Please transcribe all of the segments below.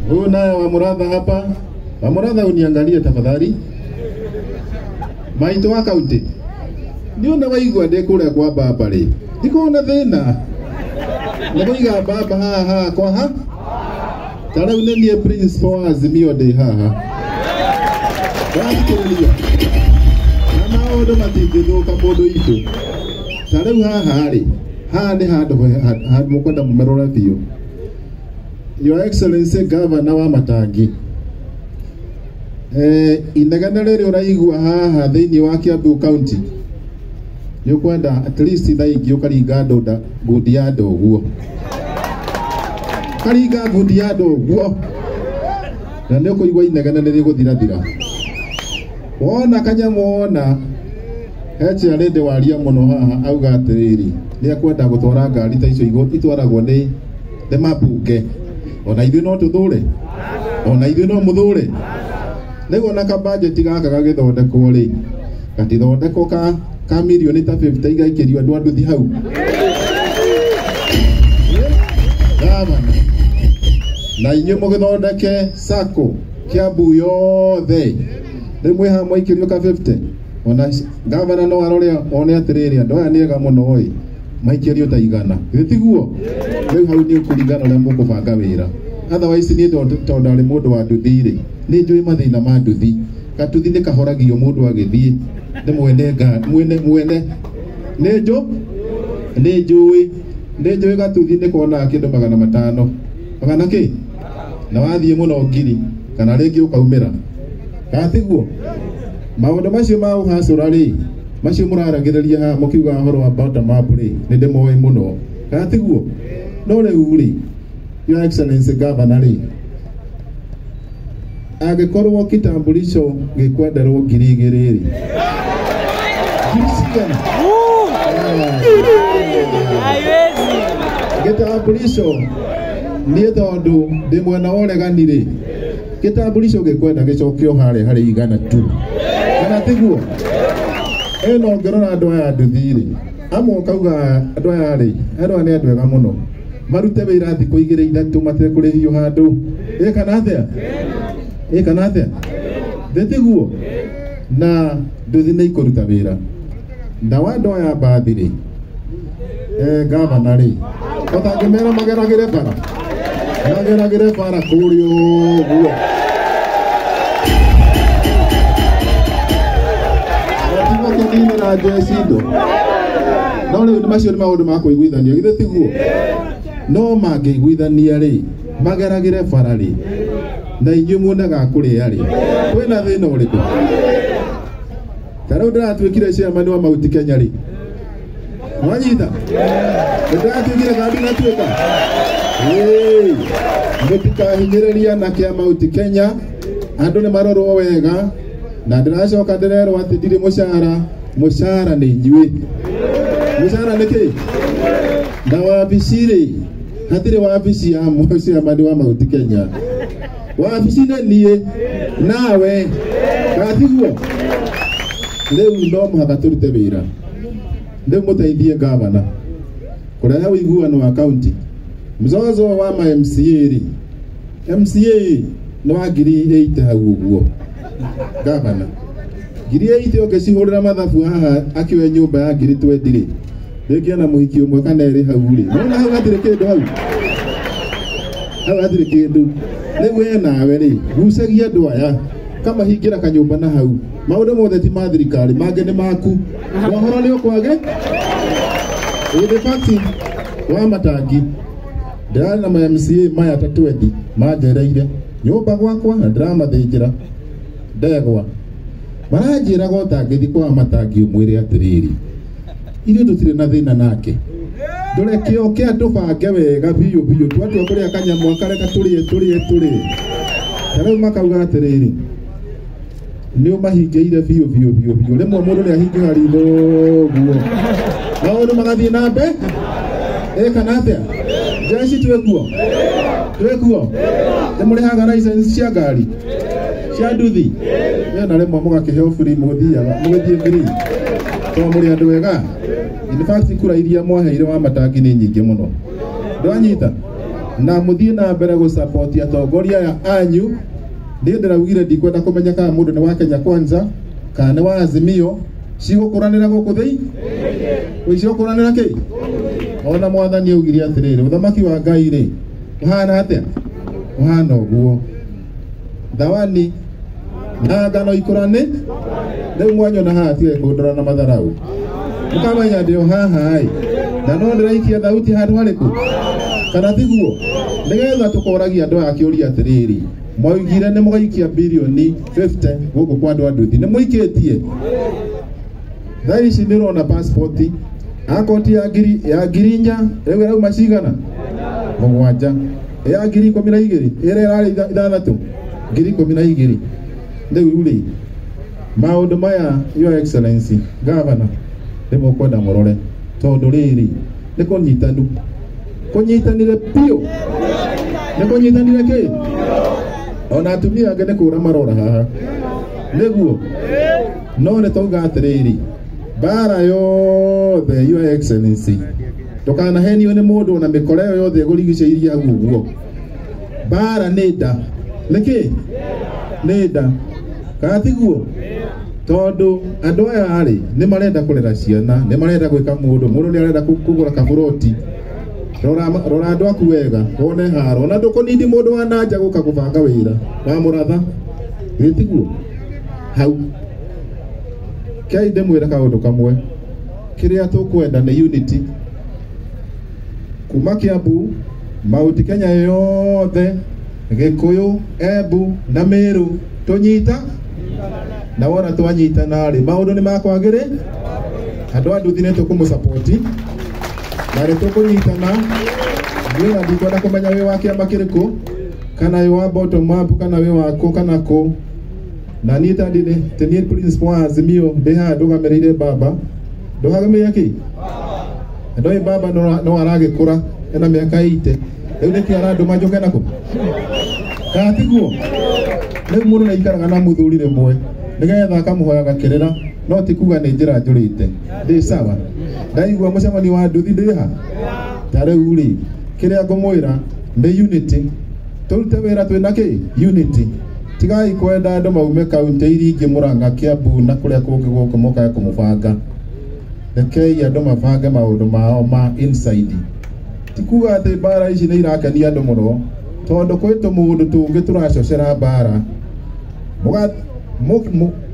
Huyu naye wa Muratha hapa. Wa Muratha uniangalie tafadhali. Maito wa kaunti. Ndio na waigwa ndekure kwa baba ri. Ndiko na thina. Ndaboiga baba ha kwa ha. Tara unenie principal wa Azimio de haha. Wakirudia. Na maundu matithithuka mundu itu. Tara haha ri. Ha ni handu mukwenda mumerora biu. Your Excellency Governor wa Matangi. Inegana riri uraigua haha thiini wa Kiambu County. Yukwenda at least thaingi ukaringa ndoda ngudi ya ndoguo. Karinga ngudi ya ndoguo. Na nĩ kũigua inegana nĩ rĩgũthirathira. Wona kanyamu wona heche arende waria mũno haha auga atĩrĩrĩ nĩ akwenda gũtwara ngari ta icio itwaragwo nĩ mambunge. Ona ithuĩ no tũthũre. Ona ithuĩ no mũthũre. Nĩguo na ka budget gaka gagĩthondekwo rĩ. Gatithondekwo ka milioni ta 50 igaikĩrio andũ anduthi hau. Gavana. Na inyuĩ mũgĩthondeke sako Kiambu yothe. Rĩmwe ha mwaikĩrio ka 50. Ona gavana no arore one atĩrĩrĩ andũ aya nĩ ega mũno oi. Maikĩrio ta igana. Gĩtiguo. Rĩu hau nĩ kũringana ũrĩa mũkũbanga wĩra. Otherwise nĩ tondũ arĩ mũndũ wa nduthi rĩ. Nĩ njũĩ mathĩna ma nduthi. Gatuthi nĩ kahoragio mũndũ agĩthiĩ. Nĩ mwene. Nĩ njũĩ gatuthi nĩ kuona kĩndũ 500. Magana kĩ? Na wathiĩ mũno ngiri kana rĩngĩ ũkaumĩra. Gatiguo. Maũndũ macio ma ũhacũra rĩ. Macio mũraragĩrĩria ha mũkiuga horo wa bottom up rĩ. Nĩ ndĩmoĩ mũno. Gatiguo. No rĩu rĩ. Your Excellency Governor rĩ. Agĩkorwo kitambulisho gĩkwenderwo 2,000 rĩ. Kitambulisho nĩ tondũ ndĩ mwena wa ũregani rĩ. Kitambulisho gĩkwenda gĩcokio harĩ igana tu. Kana tiguo. Eno ngĩrora andũ aya nduthi rĩ. Amwe kauga andũ aya rĩ. Andũ aya nĩ andũ ega mũno. Marute wĩra thikũ 2-3 matekũrĩhio handũ. Kana atĩa? Ndĩtiguo. Na nduthi nĩ ikũruta wĩra. Na andũ aya mbathi rĩ. Gavana rĩ. Ũtangĩmera mageragĩre bara. Mageragĩre bara kũrĩa ũguo. Nĩ na Jesindo. No rĩu macio nĩ maũndũ ma kũiguithania. Githĩ tiguo? No mangĩiguithania rĩ. Mageragĩre bara rĩ. Na inyuĩ muonaga kũrĩa rĩ. Kwĩna thĩna ũrĩkũ? Tarĩu ndĩratuĩkire chairman wa Mount Kenya rĩ. Mwanyita? Ndĩratuĩkire gandi natuĩka. Mũtikahinyĩrĩria na kĩa Mount Kenya. Andũ nĩ marorwo wega. Na ndĩracoka ndĩrerwo atĩ ndirĩ mũcara. Mũcara nĩ inyuĩ. Mũcara nĩ kĩ? Na wabici rĩ. Hatirĩ wabici ya chairman wa Mount Kenya. Wabici nĩ niĩ. Nawe. Gatiguo. Rĩu no mũhaka tũrute wĩra. Rĩu mũteithie gavana. Kũrehe ũiguano wa kaunti. Mzozo wa MCA rĩ. MCA no wa 8,000 hau ũguo. Gavana. 8,000 ũngĩcihũrĩra mathabu haha akĩoya nyũmba ya 20 rĩ. Rĩngĩ ana mũhiki ũmwe kana erĩ hau rĩ. Nona hau hatirĩ kĩndũ hau. Hau hatirĩ kĩndũ. Rĩu nawe rĩ. Gucagia andũ aya. Kamahingĩra kanyũmba na hau. Maũndũ mothe ti ma thirikari, mangĩ nĩ maku. Wahoro nĩ ũkwage? Ũthĩ party wa Matangi. Ndĩrarĩ na MCA maya ta 20 manjereire. Nyũmba gwakwa na ndĩramathĩnjĩra. Ndegwa. Maranjĩra gotangĩthi kwa Matangi ũmwĩre atĩrĩrĩ. Ithuĩ tũtirĩ na thĩna nake. Ndũreke oke atũbange wega biũ. Twatua kũrĩa kanyamũ akareka tũrĩe. Tarĩu makauga atĩrĩrĩ. Nĩ ũmahingĩire biũ. Rĩmwe mũndũ nĩ ahingĩra ritho guo. Maũndũ magathiĩ na mbere. Kana atĩa? Jeci twĩkuo. Nĩ mũrĩhaga license cia ngari. Cia nduthi. Na rĩmwe mũgakĩheo free mũgĩthiĩ free. Tondũ mũrĩ andũ wega. In fact kura iria mwaheire wa Matangi nĩ nyingĩ mũno. Ndwanyita. na muthie na mbere go support atongoria ya anyu ndiraugire ndikwenda kumenya kana mundu ni wa Kenya Kwanza kana ni wa Azimio cigukuranira guku thii cigukuranira ki ona mwathani augire atiriri uthamaki wa Ngai ri uhana atia uhana uguo thawani na ngano ikurane riu mwanyona haha tige kundora na matharau ukamenya ndio haha ai na no ndiraikia thauti handu hariku kana tiguo nigetha tukoragia andu akiuria atiriri mwaugire ni mugaikia bilioni 50 guku kwa andu anduthi ni muikitie thai ici ndirona passport akoti ya girinya riu rau macigana mugwanja ya ngiri 12 ire rari 6 ngiri 12 riu ri maundu maya your excellency governor ndimo kwenda murore tondu riri ni kunyitanire pio ni kunyitanire ki ona atumia angĩ nĩ kũra marora haha nĩguo no nĩ tauga atĩrĩrĩ bara yothe your excellency ndũkanahenio nĩ mũndũ na mĩkora ĩyo yothe ĩgũrigicĩirie hau ũguo bara nĩ nda nĩkĩ nĩ nda kana tiguo tondu andu aya ari ni marenda kurera ciana ni marenda gwika mundu nĩ arenda kugura kaburoti rora andu aku wega wone haro na ndukunindi mundu wa nanja guka kubanga wira wa muratha gitiguo hau kai ndemwira kaundu kamwe kiria tukwenda ni unity kuma Kiambu Mount Kenya yothe Gikuyu Embu na Meru tunyita na wona twanyitana ri maundu ni makwagire andu anduthi ni tukumusupport na ri tukunyitana ngira ndikwenda kumenya wi wa kiama kiriku kana wi wa bottom up kana wi wa ko kana ko na ni tandine teni principal wa Azimio ndeha ndugamirire baba ndugamirire ki ndoi baba no aragikura ena miaka 80 riu ni kiara andu majoke nako katiguo riu mundu naikaraga na muthuri rimwe nigetha akamuhoya gakirira no ti kuga ni njira njurite ndi sawa ndaigua mucemani wa nduthi ndiha tariu ri kiria ngumwira ni unity turute wira twina ki unity tigai kwenda andu maume kaunti iri ingi Murang'a Kiambu na kuria kungi guku moka kumubanga rekei andu mabange maundu mao ma inside tikuga ati bara ici ni irakenia andu muno tondu kwitu mundu tungi turacocera bara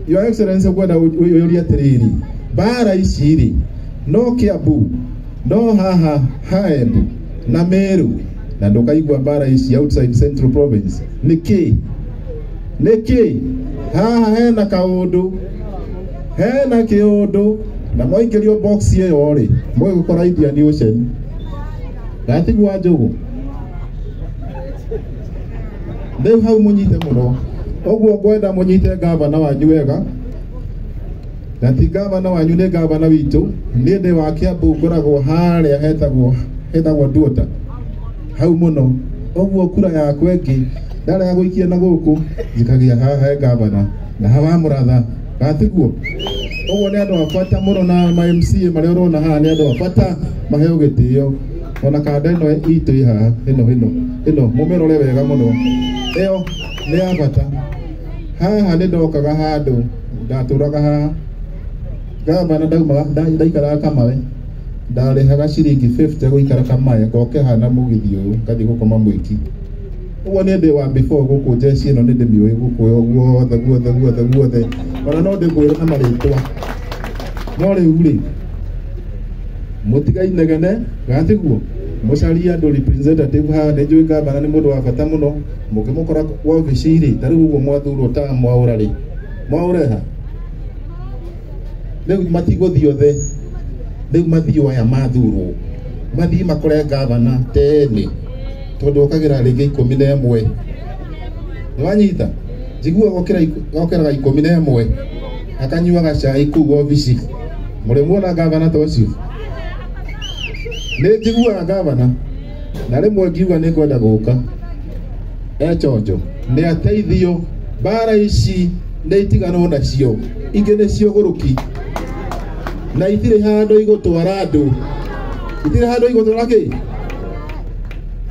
your excellency kwenda uria tiriri bara ici ri no Kiambu no haha Embu na Meru na ndukaigua bara ici outside Central Province niki haha hena kaundu hena kiundu na moingirio box iyo ri mwe gukora Indian Ocean gatigwa njugu ndeu hau munyite muno oguo ngwenda munyite gavana wanyu wega na ti gavana wanyu ni gavana witu ni ndi wa Kiambu ngoragwo haria hetagwo Nduota hau muno oguo kura yakwa ingi ndarega guikia na guku njikagia haha gavana na hawa muratha gatiguo oguo ni andu abata muno na ma MCA maria urona haha ni andu abata maheo gitio ona kanda ino itu iha ino mumerore wega muno iyo ni abata haha ni ndokaga handu ndaturaga haha gavana ndaikara Kamawe ndarehaga ciringi 50 guikara Kamawe ngoke hana mugithio ngathi gukoma mwiki uguo ni ndi wa before guku jeshi ino ni ndi mioi guku guothe ona no ndikwira na maritwa no riu ri mutigai negene gatiguo mucaria andu representative ha ni njui gavana ni mundu wa bata muno mukimukora wa office ri tariu uguo mwathurwo ta mwaura ri mwaureha riu matiguthio the riu mathio aya mathurwo mathi makore gavana tene tondu okagira ringi 11 niwanyita njigua gokeraga 11 akanyuaga cai kuu office muri muona gavana tocio ni njigua gavana na rimwe ngiuga ni kwenda guka chonjo ni ateithio bara ici ni itigano nacio ingi ni cio guruki na itire handu igutwara andu itire handu igutwara ki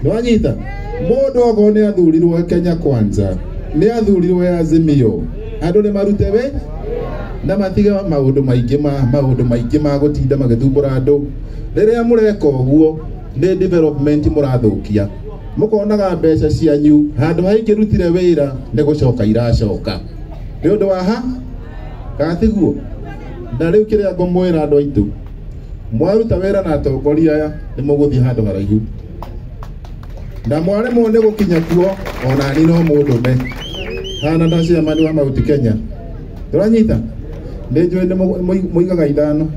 Nwanyita mundu ogo ni athurirwo Kenya Kwanza ni athurirwo Azimio andu ni marute we na matiga maundu maingi ma gutinda magithumbura andu riria mureka uguo ni development murathukia mukonaga mbeca cianyu handu haingirutire wira ni gucoka iracoka ni undu wa ha gatiguo na riu kiria ngomwira andu aitu mwaruta wira na atongoria aya ni muguthii handu haraihu na mware mwone gukinya kuo ona ni no mundume hana ndacia mani wa Mount Kenya turanyita ndenjwe ni muigaga ithano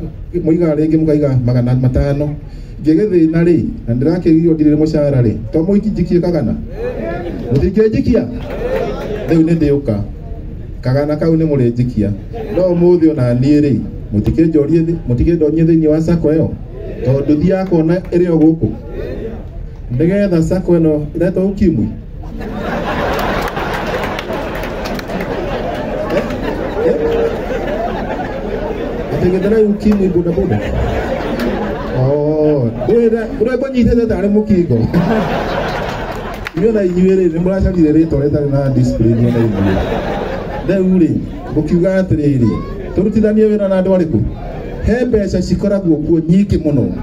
muigaga ringi mukaiga 500 ngegethina ri na ndirakiririo ndirire mucara ri to muikijikie kagana mutingejikia riu ni ndiuka kagana kau ni murenjikia no muthi ona ni ri mutikenjorie thi mutikendonyie thiini wa sako yo tondu thia kona iri o guku ndigetha sako ino iretwo ukimwi Tegedera ukimwi boda boda. Oh, ura konyitete tare mukingo. Iyo na inyuere ni muracharire rito reta na discipline na inyuere. Deuri, mukiuga atiriri. Turutithanie wira na andu ariku. He mbeca cikoragwo kuo nyingi muno.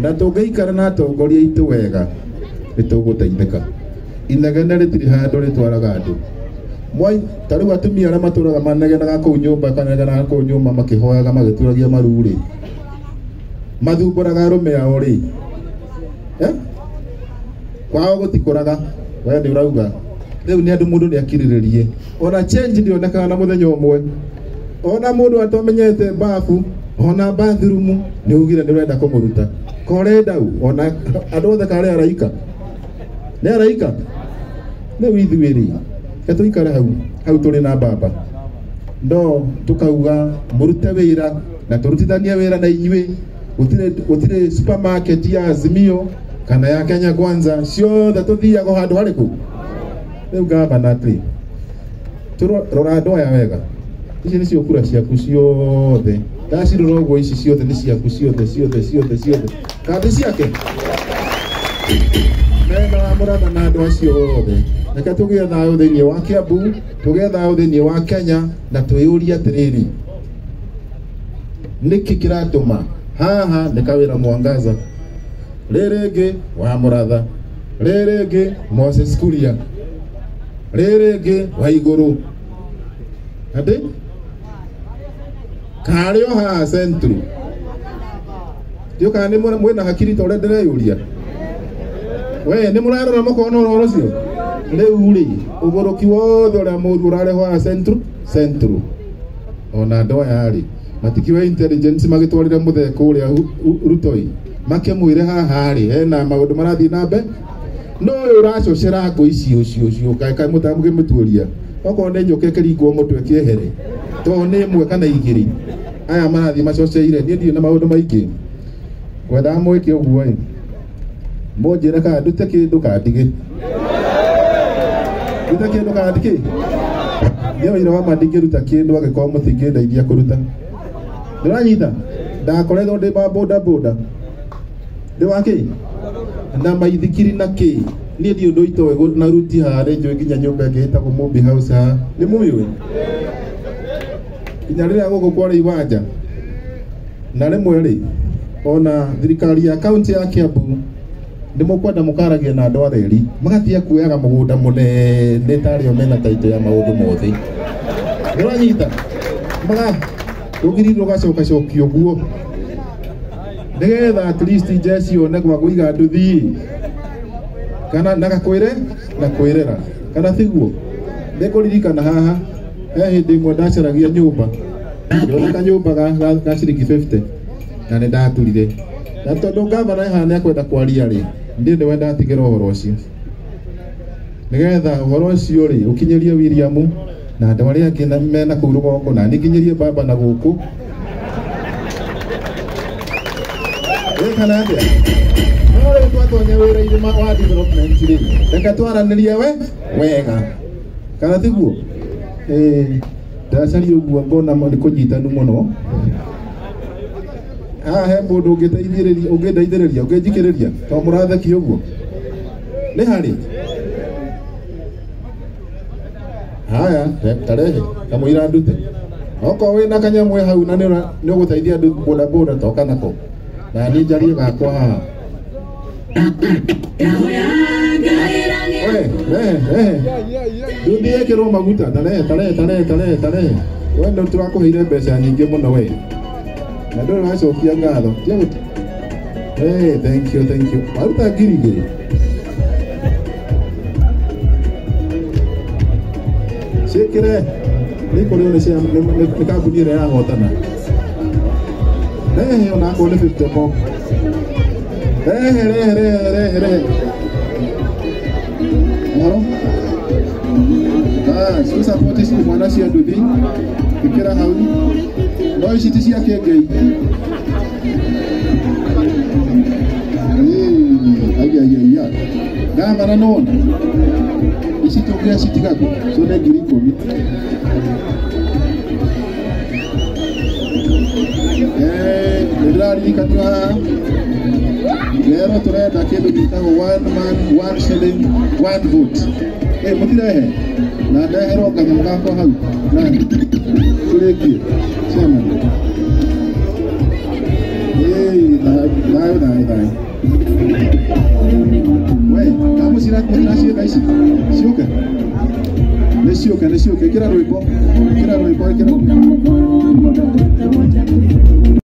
Na tungeikara na atongoria itu wega. Nituguteithika. Inegene ritiri handu ritwaraga andu. Mwai tariu atumia ara maturaga manegenaga kuu nyumba kanegena kuu nyumba makihoyaga magituragia maruri mathumburaga arume ao ri kwao gutikuraga we ni urauga riu ni andu mundu ni akiriririe ona change ndionekaga na muthenya umwe ona mundu atomenyete bafu ona bathroom ni ugire ni urenda kumuruta korenda u ona andu othe kare araika ni araika ni withuiri Katuikara hau turi na baba ndo tukauga murute wira na turutithania wira na inyui gutire supermarket ya Azimio kana ya Kenya Kwanza ciothe tuthiaga handu hariku riu gavana atri rora andu aya wega ici nicio kura ciaku ciothe ndacirora uguo ici ciothe ni ciaku ciothe kandi ciake mena wa muratha na andu acio othe reka tugie thayo thiini wa Kiambu tugie thayo thiini wa Kenya na twiyuria atiriri niki kiratuma haha nikawira Mwangaza ririgi wa muratha ririgi Moses Kuria ririgi wa iguru ati kario ha centru dio kandi mwena hakiri tore ndireyuria we ni murarora mukono rorocio riu ri ugoroki wothe uria mundu urareho a centru ona andu aya ri matikiwa intelligence magitwarire mutheko uria rutoi makemwire haha ri hena maundu marathii na mbe no uracocera ngo icio kai mutamuge muturia oko ne nyoke kiringwo mutwe kiehere to ni imwe kana igiri aya marathii macoceire ni ndio na maundu maingi kwenda mwike uguo ri monjira ka ndute kindu kandige ndute kindu kandike ndio ira wa mandingiruta kindu agikoo mutingindeithia kuruta ndiranyita ndakoretwo ndi boda ndi waki na maithikiri na ki ni ndio ndo itoe na ruti hare njo nginya nyumba ngitagwo Mumbi House ha ni mumiwe kinya riria gugu kwara iwanja na rimwe ri ona thirikari ya county ya Kiambu ndimukwenda mukaragia na andu areri magatia kuoyaga mugunda munene tario mena taito ya maundu mothe uranyita maga ugirirwo gacoka guo nigetha at least jesi one gwa kuiga nduthi kana nagakwire na kwirera kana tiguo ndikuririkana haha hindi imwe ndacaragia nyumba ndona kanyumba ga ciringi 50 na nĩ ndaturire na tondu gavana hana akwenda kwaria ri ndi wenda atigera uhoro ucio nigetha uhoro ucio ri ukinyerie William na andu aria angi na mena kuu rugoko na nikinyerie baba na guku kana ndia no twatonya wira-ini wa development ri reka twaranirie wega kana tiguo ndacari uguo mbona ni kunyitanu muno he mundu ungeteithiriria ungendeithiriria ungejikiriria to muratheki uguo Nĩ harĩ. Haya, tarehe kamũira ndute. Okorwo wĩna kanyamũ hau na nĩ ũgũteithia andũ boda boda toka nako. Na niĩ njarie gakwa haha. Nduthi ĩkĩrwo maguta, tarehe. We nĩ tũrakũheire mbeca nyingĩ mũno we. Na ndũrĩ wacokia ngatho. Hey, thank you. Waruta ngiri igĩrĩ. Ciĩkĩre. Nĩ kũrĩ nĩ kambuni ĩrĩa yahotana. Rehe onakorwo nĩ 50 bob. Rehe. Maro. So support ici mwana cia nduthi. Ikĩra hau. No ici ti cia kĩengei. Ai. Gavana nona. Ici tũngĩa citigagwo. So nĩ ngiri 10. Nĩndĩrarikanio haha. Lero tũrenda kĩndũ gĩtagwo 1 man 1 shilling 1 vote. Mũtirehe na ndeherwo kanyamũ gakwa hau. Tũrĩkie. Chairman. Nayo. We, kamu ciĩna ici. Ciũke. Ĩkĩra rwĩmbo.